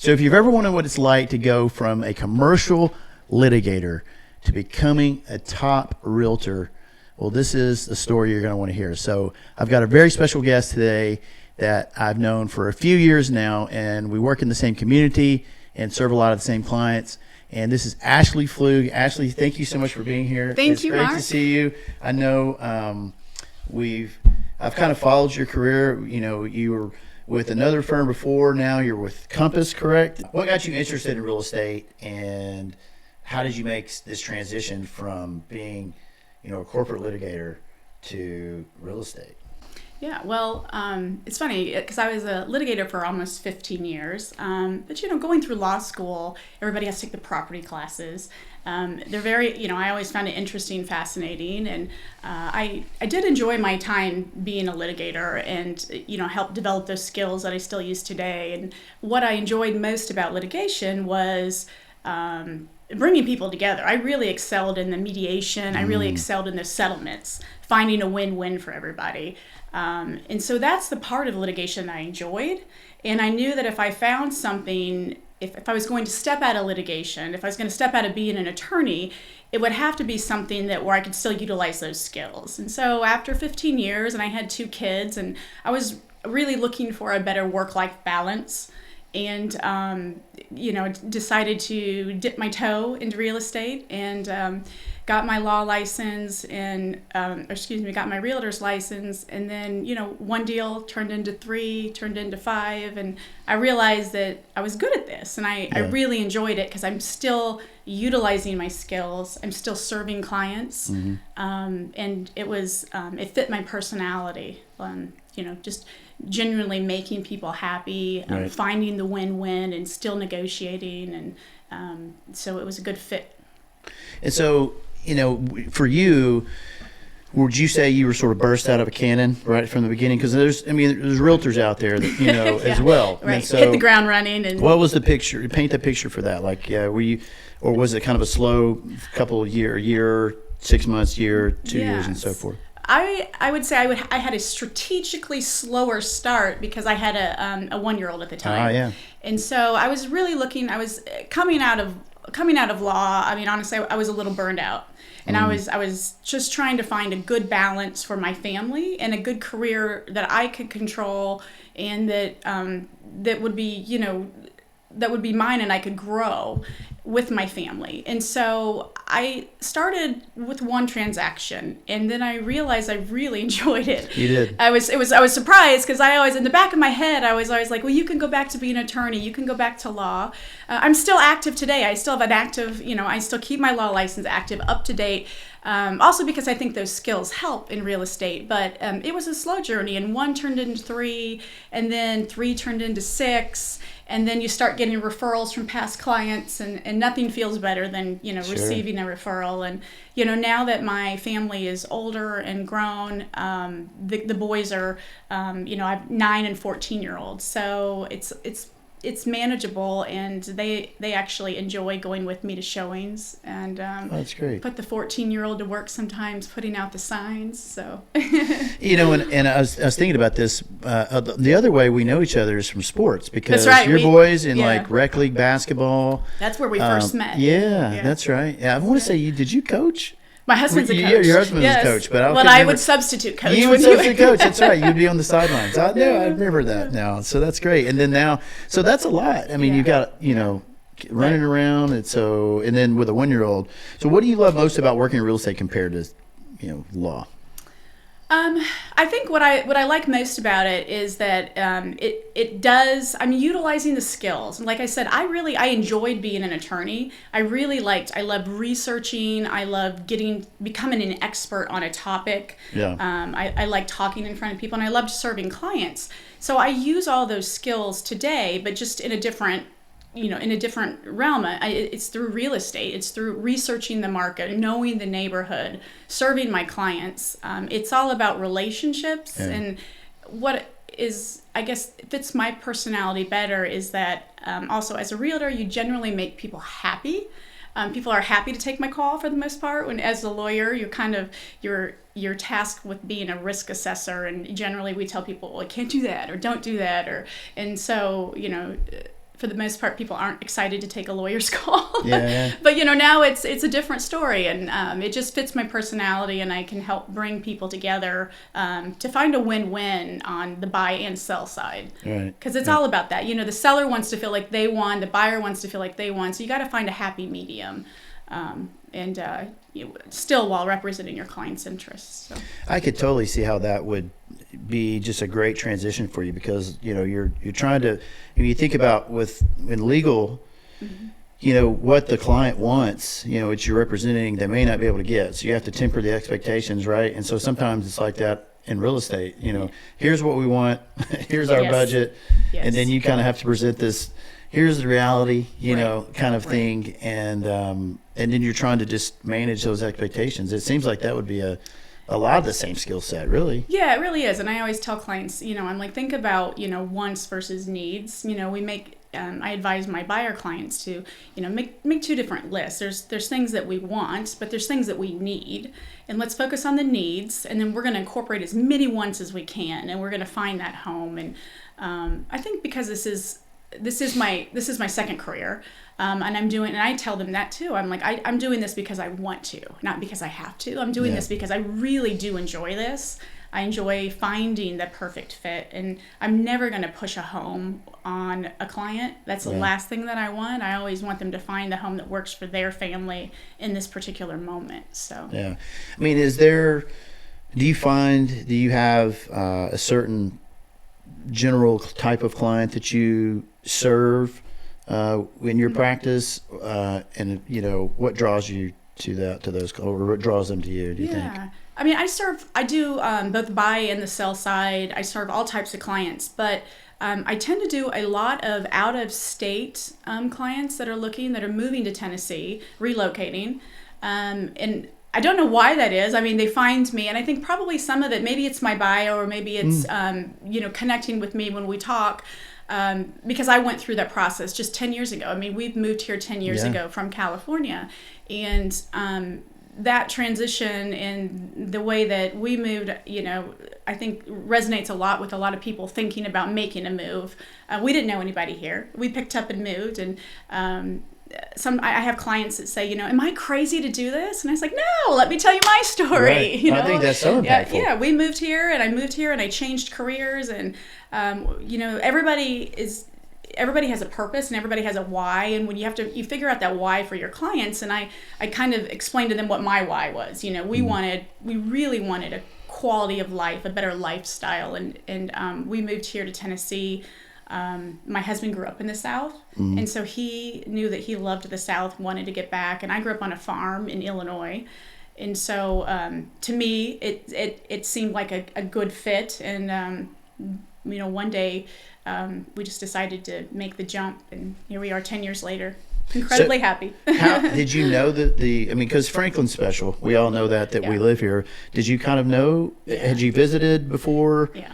So if you've ever wondered what it's like to go from a commercial litigator to becoming a top realtor, well, this is the story you're going to want to hear. So I've got a very special guest today that I've known for a few years now, and we work in the same community and serve a lot of the same clients. And this is Ashlea Pflug. Ashlea, thank you so much for being here. Thank you, Mark. It's great to see you. I know I've kind of followed your career. You know, you were with another firm before. Now you're with Compass, correct? What got you interested in real estate, and how did you make this transition from being, you know, a corporate litigator to real estate? Yeah, well, it's funny because I was a litigator for almost 15 years. But, you know, going through law school, everybody has to take the property classes. They're very, you know, I always found it interesting, fascinating. And I did enjoy my time being a litigator and, you know, helped develop those skills that I still use today. And what I enjoyed most about litigation was bringing people together. I really excelled in the mediation. I really excelled in the settlements, finding a win-win for everybody. And so that's the part of litigation I enjoyed. And I knew that if I found something, if I was going to step out of litigation, if I was going to step out of being an attorney, it would have to be something that where I could still utilize those skills. And so after 15 years, and I had 2 kids, and I was really looking for a better work-life balance, and you know, decided to dip my toe into real estate, and got my law license, and got my realtor's license, and then, you know, one deal turned into 3, turned into 5, and I realized that I was good at this, and I really enjoyed it because I'm still utilizing my skills. I'm still serving clients, and it was it fit my personality. You know, just genuinely making people happy, finding the win-win, and still negotiating, and so it was a good fit. And so, you know, for you, would you say you were sort of burst out of a cannon right from the beginning? Because there's realtors out there that, you know, as well. Right. And so, hit the ground running. And what was the picture? Paint the picture for that. Like, were you, or was it kind of a slow couple of year, 6 months, year, 2 years, and so forth? I would say I had a strategically slower start because I had a 1-year-old at the time. And so I was really looking. I was coming out of law. I mean, honestly, I was a little burned out, and I was just trying to find a good balance for my family and a good career that I could control, and that would be, you know, that would be mine, and I could grow with my family. And so I started with one transaction, and then I realized I really enjoyed it. You did. I was surprised because I always, in the back of my head, I was always like, well, you can go back to being an attorney. You can go back to law. I'm still active today. I still have an active, you know, I still keep my law license active, up to date. Also because I think those skills help in real estate, but it was a slow journey, and 1 turned into 3, and then 3 turned into 6, and then you start getting referrals from past clients, and nothing feels better than, you know, receiving a referral. And, you know, now that my family is older and grown, the boys are, you know, I have 9 and 14-year-olds, so it's manageable, and they actually enjoy going with me to showings, and that's great. Put the 14-year-old to work sometimes putting out the signs. So you know, and I was thinking about this. The other way we know each other is from sports, because that's right. Your boys in like rec league basketball. That's where we first met. Yeah, that's right. Yeah, I want to say, did you coach? My husband's a coach. Your husband's a coach, but I would substitute coach. You would substitute coach. That's right. You'd be on the sidelines. I remember that now. So that's great. And then now, so that's a lot. I mean, you got, you know, running around, and then with a 1-year-old. So what do you love most about working in real estate compared to, you know, law? I think what I like most about it is that I'm utilizing the skills. And like I said, I enjoyed being an attorney. I loved researching. I loved becoming an expert on a topic. I like talking in front of people, and I loved serving clients. So I use all those skills today, but just in a different realm. It's through real estate. It's through researching the market, knowing the neighborhood, serving my clients. It's all about relationships. And what is, I guess, fits my personality better is that also as a realtor, you generally make people happy. People are happy to take my call for the most part. When as a lawyer, you're tasked with being a risk assessor, and generally we tell people, well, I can't do that, or don't do that, and so, you know, for the most part, people aren't excited to take a lawyer's call. Yeah. But now it's a different story, and it just fits my personality, and I can help bring people together to find a win-win on the buy and sell side. Right. Because it's all about that. The seller wants to feel like they won, the buyer wants to feel like they won. So you got to find a happy medium, and still while representing your client's interests. So. I could totally see how that would be just a great transition for you, because you're trying to, if you think about in legal, what the client wants, what you're representing, they may not be able to get, so you have to temper the expectations, right? And so sometimes it's like that in real estate. Here's what we want, here's our budget, and then you kind of have to present this, here's the reality, kind of thing, and then you're trying to just manage those expectations. It seems like that would be a lot of the same skill set, really. Yeah, it really is. And I always tell clients, I'm like, think about, wants versus needs. I advise my buyer clients to, make two different lists. There's things that we want, but there's things that we need. And let's focus on the needs. And then we're going to incorporate as many wants as we can. And we're going to find that home. And I think because this is my second career. And I tell them that too. I'm like, I'm doing this because I want to, not because I have to. I'm doing this because I really do enjoy this. I enjoy finding the perfect fit, and I'm never going to push a home on a client. That's the last thing that I want. I always want them to find the home that works for their family in this particular moment. So yeah, I mean, do you have a certain general type of client that you serve in your practice, and what draws you to those, or what draws them to you, do you think? I mean, I do both buy and the sell side. I serve all types of clients, but I tend to do a lot of out-of-state clients that are moving to Tennessee, relocating, and I don't know why that is. I mean, they find me, and I think probably some of it, maybe it's my bio, or maybe it's connecting with me when we talk. Because I went through that process just 10 years ago. I mean, we've moved here 10 years ago from California, and that transition and the way that we moved, I think resonates a lot with a lot of people thinking about making a move. We didn't know anybody here. We picked up and moved, and I have clients that say, am I crazy to do this? And I was like, no, let me tell you my story. Right. I think that's so impactful. Yeah, we moved here, and I changed careers, and everybody has a purpose, and everybody has a why, and when you figure out that why for your clients, and I kind of explained to them what my why was. We really wanted a quality of life, a better lifestyle, and we moved here to Tennessee. My husband grew up in the South, and so he knew that he loved the South, wanted to get back, and I grew up on a farm in Illinois, and so to me it seemed like a good fit, and one day we just decided to make the jump, and here we are 10 years later, incredibly happy. How did you know that because Franklin's special, we all know that we live here. Did you kind of know, had you visited before? Yeah.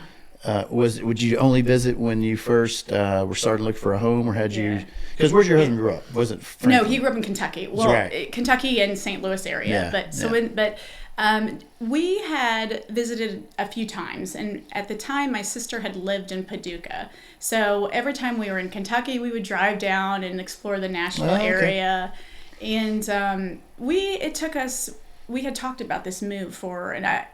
Would you only visit when you first were starting to look for a home, or had you? Because where's your husband grew up? Was it Franklin? No, he grew up in Kentucky. Well, right. Kentucky and St. Louis area. We had visited a few times, and at the time my sister had lived in Paducah. So every time we were in Kentucky, we would drive down and explore the Nashville area. And we had talked about this move for a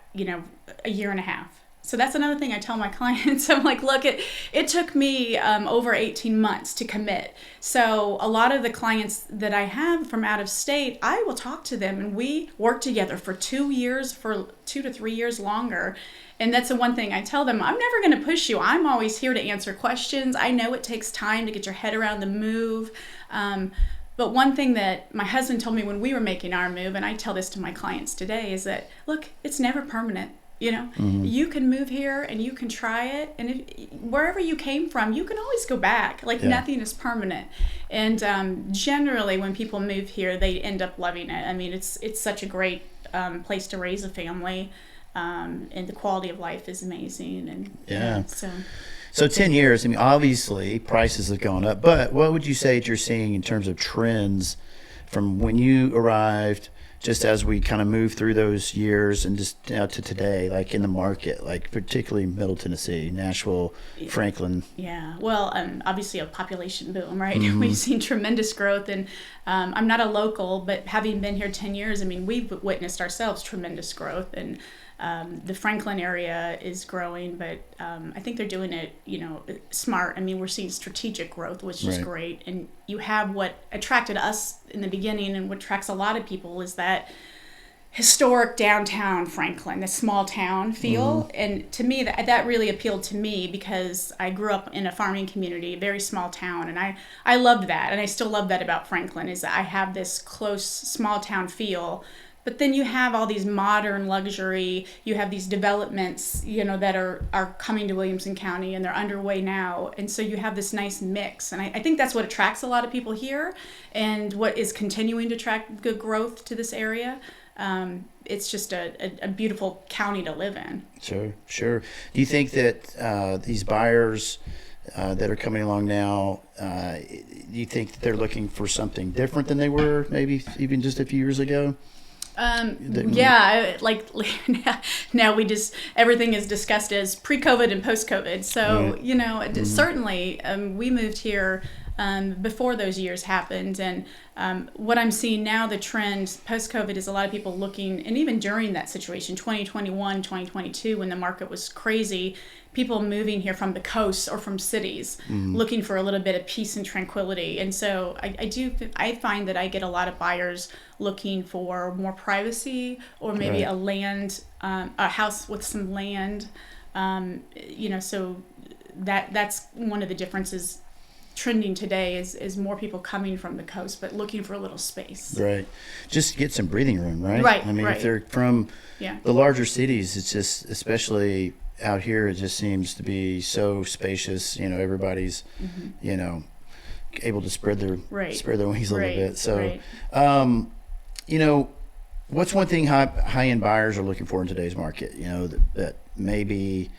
year and a half. So that's another thing I tell my clients. I'm like, look, it took me over 18 months to commit. So a lot of the clients that I have from out of state, I will talk to them, and we work together for 2 years, for 2 to 3 years longer. And that's the one thing I tell them, I'm never going to push you. I'm always here to answer questions. I know it takes time to get your head around the move. But one thing that my husband told me when we were making our move, and I tell this to my clients today, is that, look, it's never permanent. You can move here and you can try it, and wherever you came from, you can always go back. Nothing is permanent. And generally, when people move here, they end up loving it. I mean, it's such a great place to raise a family, and the quality of life is amazing. And so 10 years. I mean, obviously prices have gone up, but what would you say that you're seeing in terms of trends from when you arrived just as we kind of move through those years and just to today, like in the market, like particularly Middle Tennessee, Nashville, Franklin? Yeah, well, obviously a population boom, right? We've seen tremendous growth, and I'm not a local, but having been here 10 years, I mean, we've witnessed ourselves tremendous growth, and the Franklin area is growing, but I think they're doing it, smart. I mean, we're seeing strategic growth, which is great, and you have what attracted us in the beginning, and what attracts a lot of people is that historic downtown Franklin, the small town feel. And to me, that really appealed to me because I grew up in a farming community, a very small town, and I loved that, and I still love that about Franklin, is that I have this close small town feel. But then you have all these modern luxury, you have these developments, that are coming to Williamson County, and they're underway now. And so you have this nice mix. And I think that's what attracts a lot of people here, and what is continuing to attract good growth to this area. It's just a beautiful county to live in. Sure. Do you think that these buyers that are coming along now, do you think that they're looking for something different than they were maybe even just a few years ago? Like now everything is discussed as pre-COVID and post-COVID. So, certainly we moved here before those years happened. And what I'm seeing now, the trend post-COVID, is a lot of people looking, and even during that situation, 2021, 2022, when the market was crazy, people moving here from the coast or from cities, looking for a little bit of peace and tranquility. And so I find that I get a lot of buyers looking for more privacy, or maybe a house with some land. So that's one of the differences trending today is more people coming from the coast, but looking for a little space. Right. Just get some breathing room, right? Right. I mean, if they're from the larger cities, it's just, especially out here, it just seems to be so spacious. Everybody's, able to spread their wings a little bit. So, what's one thing high-end buyers are looking for in today's market? That maybe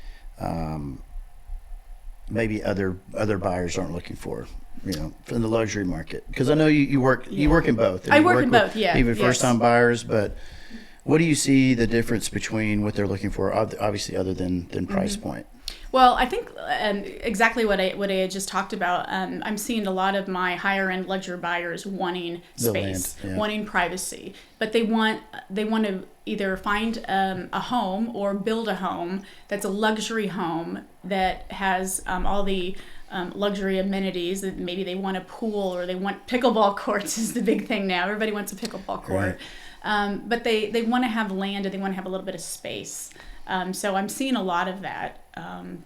other buyers aren't looking for, from the luxury market. Because I know you work in both. I work in both, yeah. Even first-time buyers, but what do you see the difference between what they're looking for, obviously other than price point? Well, I think exactly what I had just talked about. I'm seeing a lot of my higher end luxury buyers wanting space, wanting privacy, but they want to either find a home or build a home that's a luxury home that has all the luxury amenities. That maybe they want a pool, or they want pickleball courts is the big thing now. Everybody wants a pickleball court. Right. But they want to have land, and they want to have a little bit of space. So I'm seeing a lot of that, and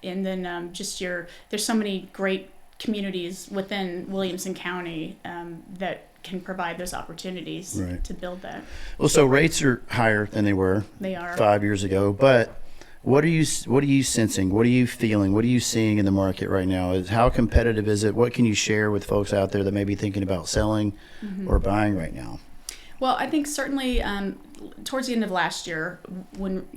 then there's so many great communities within Williamson County that can provide those opportunities to build that. Well, so rates are higher than they were 5 years ago, but what are you sensing? What are you feeling? What are you seeing in the market right now? How competitive is it? What can you share with folks out there that may be thinking about selling or buying right now? Well, I think certainly towards the end of last year, when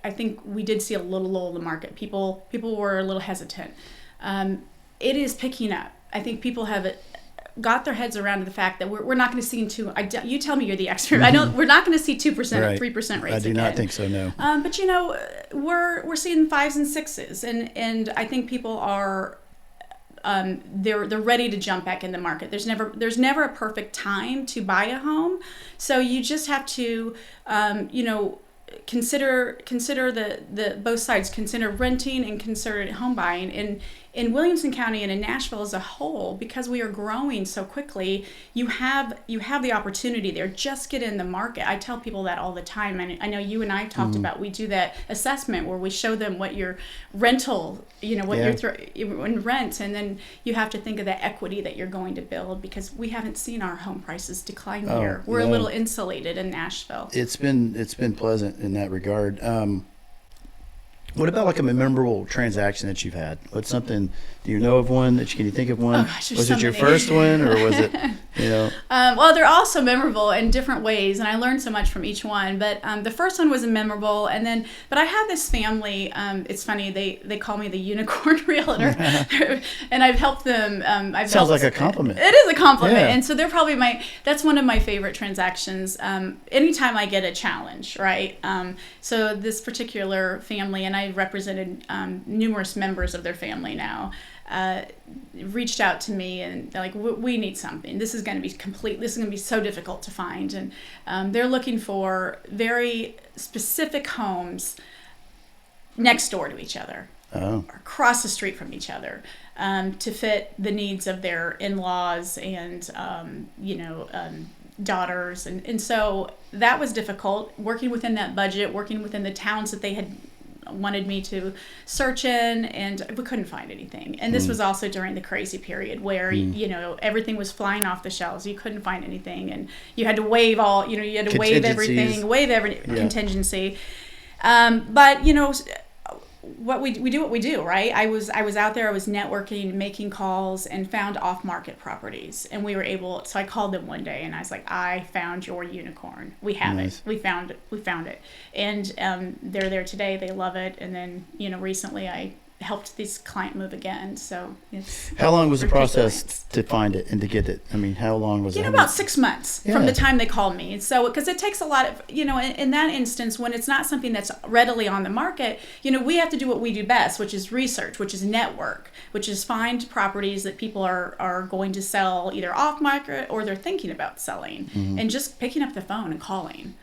I think we did see a little lull in the market. People were a little hesitant. It is picking up. I think people have got their heads around the fact that we're not going to see you tell me you're the expert. I know we're not going to see 2% or 3% rates. I do not think so. No. But we're seeing 5s and 6s, and I think people are. They're ready to jump back in the market. There's never a perfect time to buy a home, so you just have to consider the both sides. Consider renting and consider home buying. In Williamson County and in Nashville as a whole, because we are growing so quickly, you have the opportunity there. Just get in the market. I tell people that all the time, and I know you and I talked about. We do that assessment where we show them what your rental, what you're in rent, and then you have to think of the equity that you're going to build, because we haven't seen our home prices decline here. We're a little insulated in Nashville. It's been pleasant in that regard. What about like a memorable transaction that you've had? What's something? Do you know of one? Can you think of one? Oh gosh, there's Was so it your many. first one, or was it? You know. Well, they're all so memorable in different ways, and I learned so much from each one. But the first one was memorable, but I had this family. It's funny, they call me the unicorn realtor, and I've helped them. Sounds like a compliment. It is a compliment, Yeah. and so they're probably that's one of my favorite transactions. Anytime I get a challenge, right? So this particular family, and I've represented numerous members of their family now. Reached out to me and they're like, we need something. This is going to be complete. This is going to be so difficult to find. And they're looking for very specific homes next door to each other, or across the street from each other, to fit the needs of their in-laws and, daughters. And so that was difficult, working within that budget, working within the towns that they had wanted me to search in, and we couldn't find anything. And this was also during the crazy period where everything was flying off the shelves. You couldn't find anything, and you had to waive you had to waive everything, waive every contingency. But we do what we do, right? I was out there, I was networking, making calls, and found off-market properties, and we were able. So I called them one day, and I was like, "I found your unicorn. We have it. We found it." And they're there today. They love it. And then recently I helped this client move again. So it's How long was the process to find it and to get it? I mean, how long was it? About 6 months from the time they called me. And so, because it takes a lot of, in that instance, when it's not something that's readily on the market, we have to do what we do best, which is research, which is network, which is find properties that people are going to sell either off market or they're thinking about selling, and just picking up the phone and calling.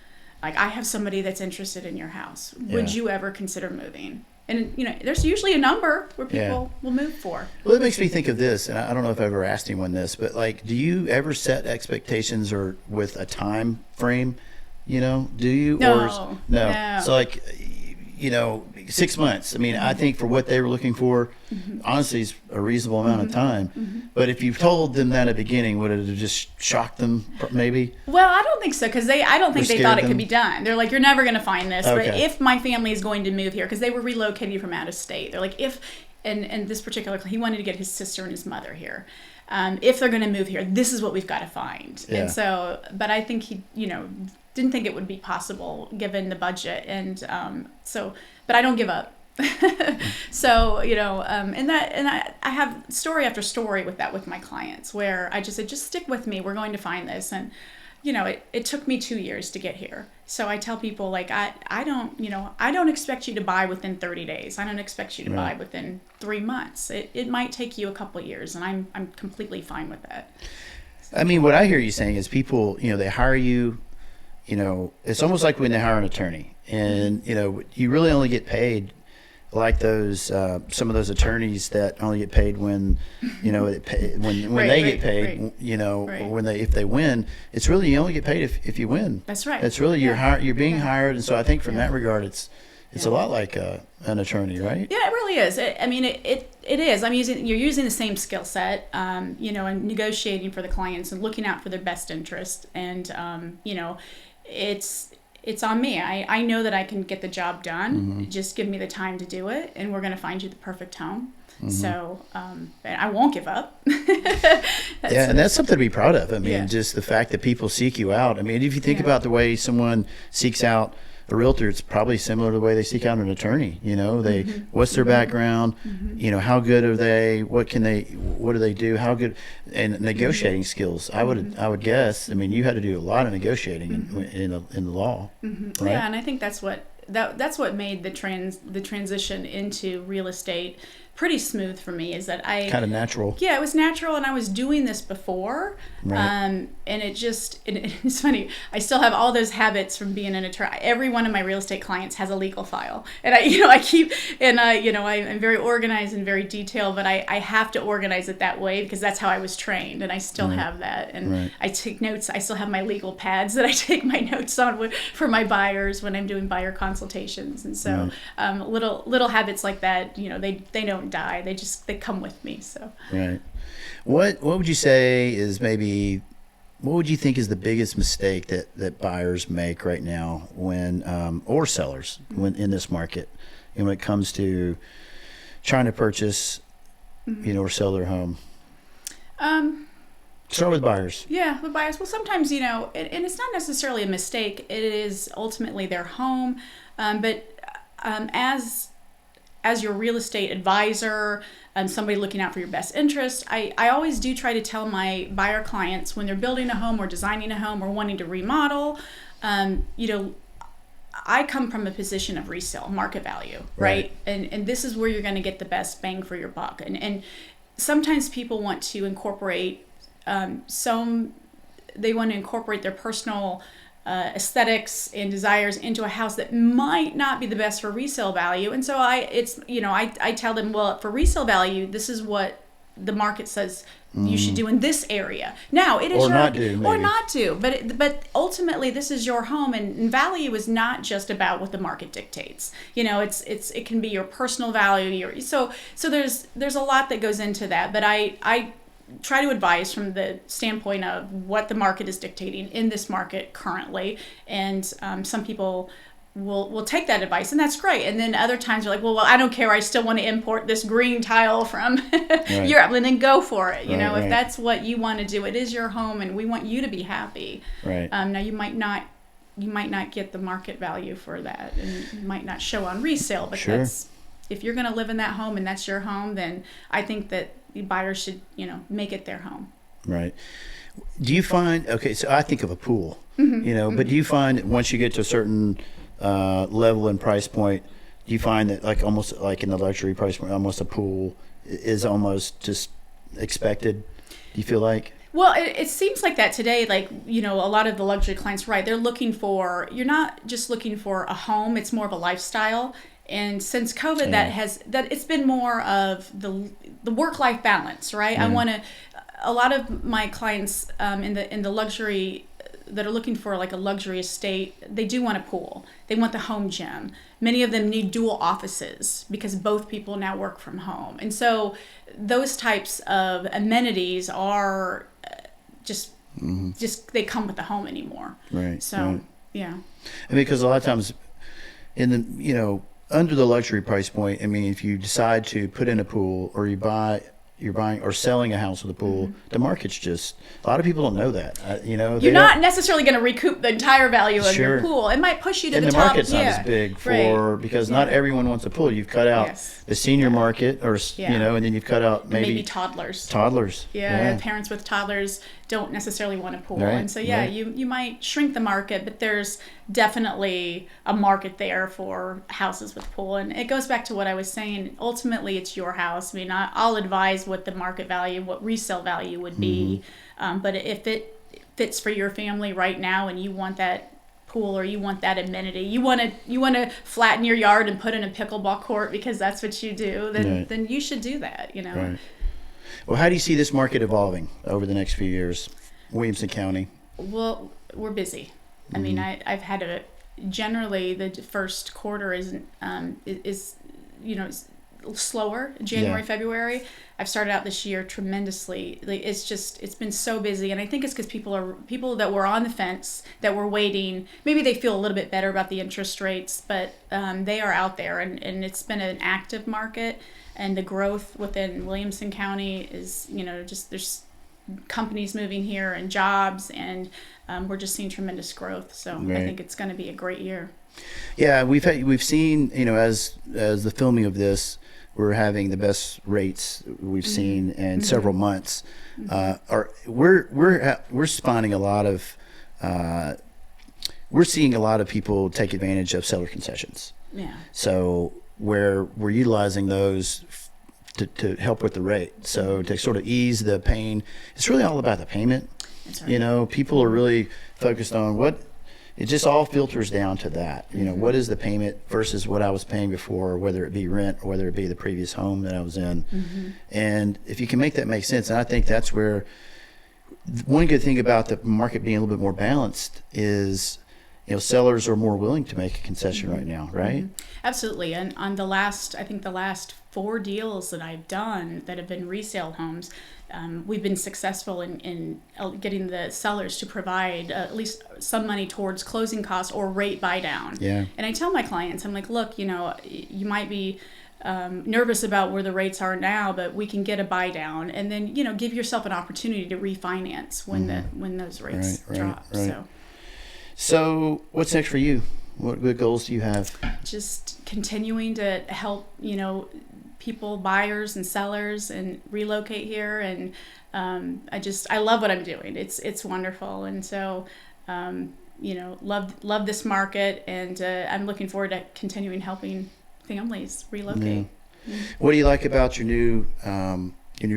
Like, I have somebody that's interested in your house. Would you ever consider moving? And, there's usually a number where people will move for. Well, it makes me think of this, and I don't know if I've ever asked anyone this, but like, do you ever set expectations or with a time frame? Do you? No. No. So like, 6 months. I mean, I think for what they were looking for, honestly, is a reasonable amount of time. But if you've told them that at the beginning, would it have just shocked them maybe? Well, I don't think so, because I don't think they thought it could be done. They're like, you're never going to find this. Okay. But if my family is going to move here, because they were relocating from out of state, they're like, and this particular, he wanted to get his sister and his mother here. If they're going to move here, this is what we've got to find. Yeah. And so, but I think he, didn't think it would be possible given the budget. And but I don't give up. So, I have story after story with my clients where I just said, just stick with me. We're going to find this. And, it took me 2 years to get here. So I tell people, like, I don't expect you to buy within 30 days. I don't expect you to buy within 3 months. It might take you a couple of years, and I'm completely fine with that. I mean, what I hear you saying is people, they hire you, it's almost like when they hire an attorney, and, you really only get paid like those, some of those attorneys that only get paid when, when they get paid, if they win. It's really, you only get paid if you win. That's right. It's really, you're being hired. And so I think from that regard, it's a lot like an attorney, right? Yeah, it really is. It is. You're using the same skill set, and negotiating for the clients and looking out for their best interest. And, it's on me. I know that I can get the job done. Just give me the time to do it, and we're going to find you the perfect home. So I won't give up. And that's something to be proud of. I mean, just the fact that people seek you out. I mean, if you think about the way someone seeks out a realtor, it's probably similar to the way they seek out an attorney. What's their background? How good are they? What do they do? How good? And negotiating skills. I would guess. I mean, you had to do a lot of negotiating in the law, right? Yeah, and I think that's what made the transition into real estate pretty smooth for me, is that I kind of natural. Yeah, it was natural, and I was doing this before, and it's funny. I still have all those habits from being an attorney. Every one of my real estate clients has a legal file, and I'm very organized and very detailed, but I have to organize it that way because that's how I was trained, and I still have that. And I take notes. I still have my legal pads that I take my notes on for my buyers when I'm doing buyer consultations, and so little habits like that, they don't die. They come with me. So what would you say is what would you think is the biggest mistake that buyers make right now when or sellers when in this market, when it comes to trying to purchase, or sell their home? Start with buyers. Yeah, with buyers. Well, sometimes, and it's not necessarily a mistake. It is ultimately their home. But as your real estate advisor, somebody looking out for your best interest, I always do try to tell my buyer clients when they're building a home or designing a home or wanting to remodel, I come from a position of resale, market value, right? And this is where you're going to get the best bang for your buck. And sometimes people want to incorporate they want to incorporate their personal aesthetics and desires into a house that might not be the best for resale value. And so I tell them, well, for resale value, this is what the market says you should do in this area. Now it is or not do, but ultimately this is your home, and value is not just about what the market dictates. It can be your personal value. So there's a lot that goes into that, but I try to advise from the standpoint of what the market is dictating in this market currently, and some people will take that advice, and that's great. And then other times they're like, well, I don't care, I still want to import this green tile from Europe, and then go for it. If that's what you want to do, it is your home, and we want you to be happy. Right. Now you might not get the market value for that, and it might not show on resale, but that's, if you're going to live in that home and that's your home, then I think that the buyer should, make it their home. Right. Do you find, so I think of a pool, but do you find that once you get to a certain level and price point, do you find that almost like in the luxury price point, almost a pool is almost just expected? Do you feel like? Well, it seems like that today. A lot of the luxury clients, right? They're you're not just looking for a home; it's more of a lifestyle. And since COVID, that it's been more of the work-life balance, right? A lot of my clients in the luxury that are looking for a luxury estate, they do want a pool. They want the home gym. Many of them need dual offices because both people now work from home. And so those types of amenities are just they come with the home anymore. Right. So, yeah. Because a lot of times in the, under the luxury price point, if you decide to put in a pool or you're buying or selling a house with a pool, the market's just, a lot of people don't know that. You're not necessarily going to recoup the entire value of your pool. It might push you to the top. And the market's not as big because not everyone wants a pool. You've cut out the senior market and then you've cut out maybe toddlers. Yeah. Parents with toddlers don't necessarily want a pool. Right. And so, you might shrink the market, but there's definitely a market there for houses with pool. And it goes back to what I was saying. Ultimately, it's your house. I'll advise what the market value, what resale value would be. But if it fits for your family right now and you want that pool or you want that amenity, you want to flatten your yard and put in a pickleball court because that's what you do, then you should do that, Right. Well, how do you see this market evolving over the next few years, Williamson County? Well, we're busy. I've had generally the first quarter is slower, January, February. I've started out this year tremendously. It's been so busy, and I think it's because people that were on the fence, that were waiting. Maybe they feel a little bit better about the interest rates, but they are out there, and it's been an active market. And the growth within Williamson County is, there's companies moving here and jobs, and we're just seeing tremendous growth. So I think it's going to be a great year. Yeah, we've seen, as the filming of this, we're having the best rates we've seen in several months. We're spawning a lot of we're seeing a lot of people take advantage of seller concessions. Yeah. So where we're utilizing those to help with the rate. So to sort of ease the pain, it's really all about the payment. That's right. People are really focused on it just all filters down to that. What is the payment versus what I was paying before, whether it be rent or whether it be the previous home that I was in. And if you can make that make sense, and I think that's where one good thing about the market being a little bit more balanced is sellers are more willing to make a concession right now, right? Absolutely. And on I think the last 4 deals that I've done that have been resale homes, we've been successful in getting the sellers to provide at least some money towards closing costs or rate buy down. Yeah. And I tell my clients, I'm like, look, you might be nervous about where the rates are now, but we can get a buy down, and then give yourself an opportunity to refinance when those rates drop. Right. So what's next for you? What good goals do you have? Just continuing to help people, buyers and sellers, and relocate here, and I love what I'm doing. It's wonderful, and so love this market, and I'm looking forward to continuing helping families relocate. Yeah. What do you like about your new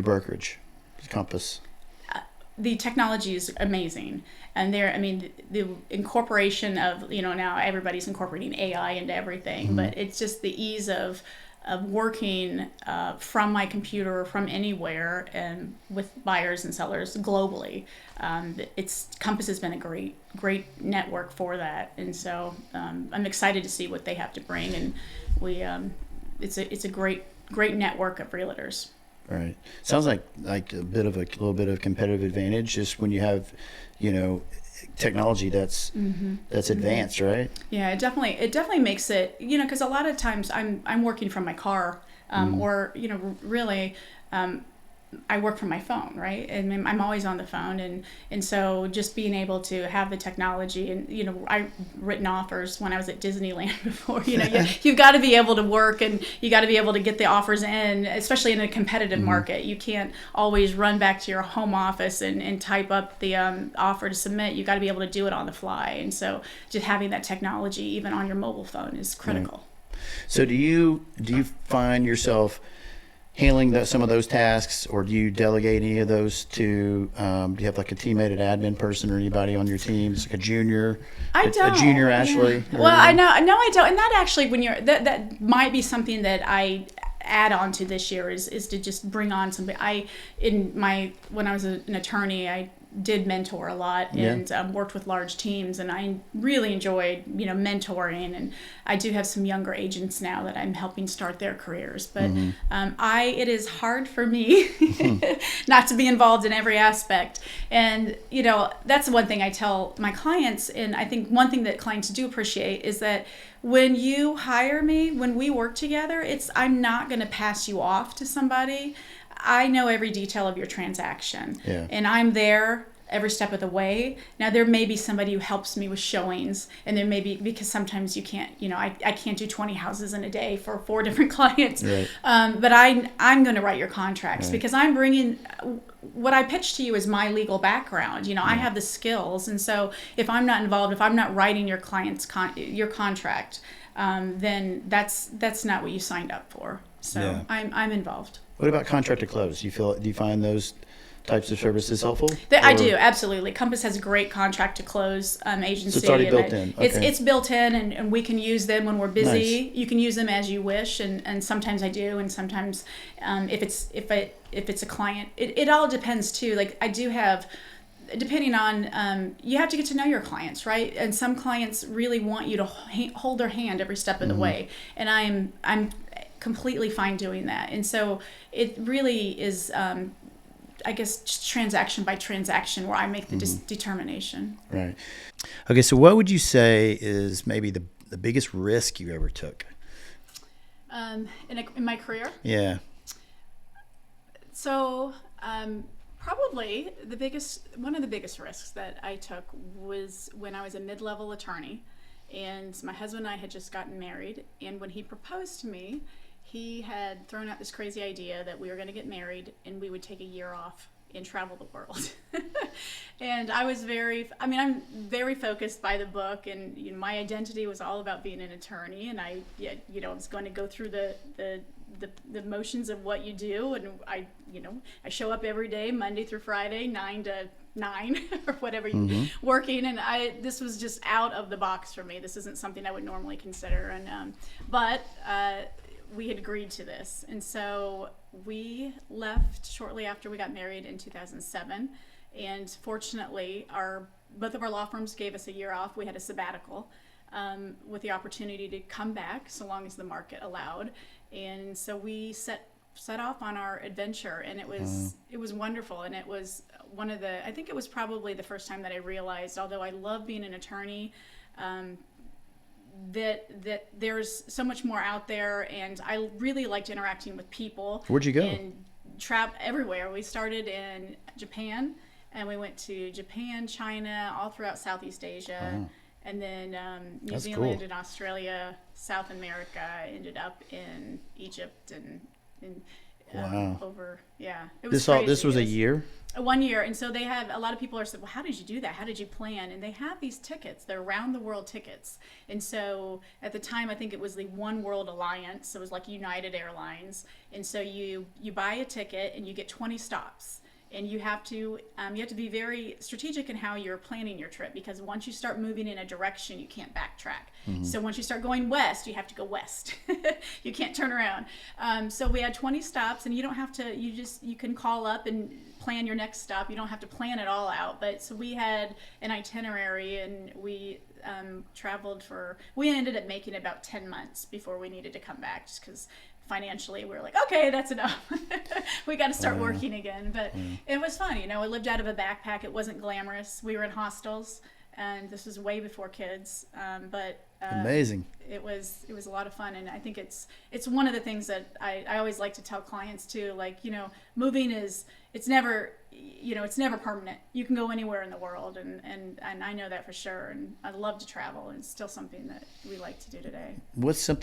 brokerage, Compass? The technology is amazing, and the incorporation of now everybody's incorporating AI into everything, but it's just the ease of working from my computer or from anywhere, and with buyers and sellers globally. Compass has been a great network for that, and so I'm excited to see what they have to bring, and it's a great network of realtors. Right. Sounds like a little bit of competitive advantage just when you have, technology that's advanced, right? Yeah, it definitely makes it, because a lot of times I'm working from my car, or really I work from my phone, right? And I'm always on the phone, and so just being able to have the technology, and I've written offers when I was at Disneyland before. You've got to be able to work, and you got to be able to get the offers in, especially in a competitive market. You can't always run back to your home office and type up the offer to submit. You got to be able to do it on the fly, and so just having that technology even on your mobile phone is critical. Right. So do you find yourself handling some of those tasks, or do you delegate any of those to? Do you have like a teammate, an admin person, or anybody on your team? It's like a junior. I don't. A junior Ashlea. Yeah. Well, I know I don't, and that actually, when that might be something that I add on to this year is to just bring on somebody. When I was an attorney, I did mentor a lot and worked with large teams, and I really enjoyed mentoring, and I do have some younger agents now that I'm helping start their careers, but it is hard for me not to be involved in every aspect, and that's the one thing I tell my clients, and I think one thing that clients do appreciate is that when you hire me, when we work together, I'm not going to pass you off to somebody. I know every detail of your transaction, and I'm there every step of the way. Now, there may be somebody who helps me with showings, and there may be, because sometimes you can't, I can't do 20 houses in a day for 4 different clients, right. But I'm going to write your contracts, because I'm bringing, what I pitch to you is my legal background. I have the skills, and so if I'm not involved, if I'm not writing your client's your contract, then that's not what you signed up for. So I'm involved. What about contract to close? Do you find those types of services helpful? I do, absolutely. Compass has a great contract to close agency. So it's already built in. Okay. It's built in, and we can use them when we're busy. Nice. You can use them as you wish, and sometimes I do, and sometimes if it's a client, it all depends too. Like I do have, depending on, you have to get to know your clients, right? And some clients really want you to hold their hand every step of the way, and I'm completely fine doing that. And so it really is, I guess, just transaction by transaction where I make the determination. Right. Okay, so what would you say is maybe the biggest risk you ever took? In my career? Yeah. So probably one of the biggest risks that I took was when I was a mid-level attorney, and my husband and I had just gotten married, and when he proposed to me, he had thrown out this crazy idea that we were going to get married and we would take a year off and travel the world. And I'm very focused by the book, and my identity was all about being an attorney, and I was going to go through the motions of what you do, and I show up every day, Monday through Friday, 9 to 9 or whatever, working, and this was just out of the box for me. This isn't something I would normally consider, and but we had agreed to this, and so we left shortly after we got married in 2007, and fortunately our both of our law firms gave us a year off. We had a sabbatical with the opportunity to come back so long as the market allowed. And so we set off on our adventure, and it was wonderful. And it was I think it was probably the first time that I realized, although I love being an attorney, that there's so much more out there, and I really liked interacting with people. Where'd you go? And travel everywhere. We started in Japan, and we went to Japan, China, all throughout Southeast Asia, and then New Zealand and Australia, South America. Ended up in Egypt and over. Yeah, it was crazy. This was a year. 1 year. And so they have, a lot of people are saying, well, how did you do that? How did you plan? And they have these tickets. They're around the world tickets. And so at the time, I think it was the One World Alliance. So it was like United Airlines. And so you buy a ticket and you get 20 stops. And you have to be very strategic in how you're planning your trip, because once you start moving in a direction, you can't backtrack. So once you start going west, you have to go west. You can't turn around. So we had 20 stops, and you don't have to. You can call up and plan your next stop. You don't have to plan it all out. But so we had an itinerary, and we traveled we ended up making about 10 months before we needed to come back, just because financially we were like, okay, that's enough. We got to start working again. But it was fun. I lived out of a backpack. It wasn't glamorous. We were in hostels, and this was way before kids. But amazing. It was a lot of fun, and I think it's one of the things that I always like to tell clients too. Like, moving it's never permanent. You can go anywhere in the world, and I know that for sure. And I love to travel, and it's still something that we like to do today. What's a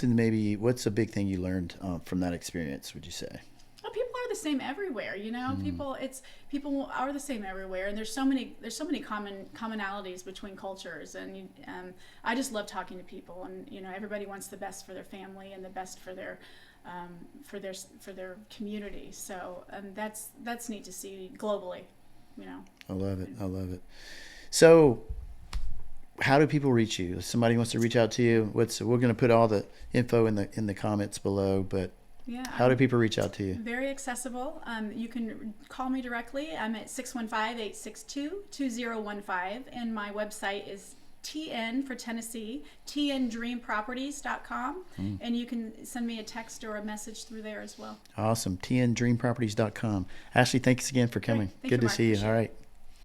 big thing you learned from that experience, would you say? Well, people are the same everywhere, people are the same everywhere, and there's so many commonalities between cultures, and I just love talking to people, and everybody wants the best for their family and the best for their community. So that's neat to see globally. I love it. So how do people reach you? If somebody wants to reach out to you, we're going to put all the info in the comments below, but yeah, how do people reach out to you? Very accessible. You can call me directly. I'm at 615-862-2015, and my website is TN for Tennessee, tndreamproperties.com, and you can send me a text or a message through there as well. Awesome. tndreamproperties.com. Ashlea, thanks again for coming. Great. Good to see you. All right.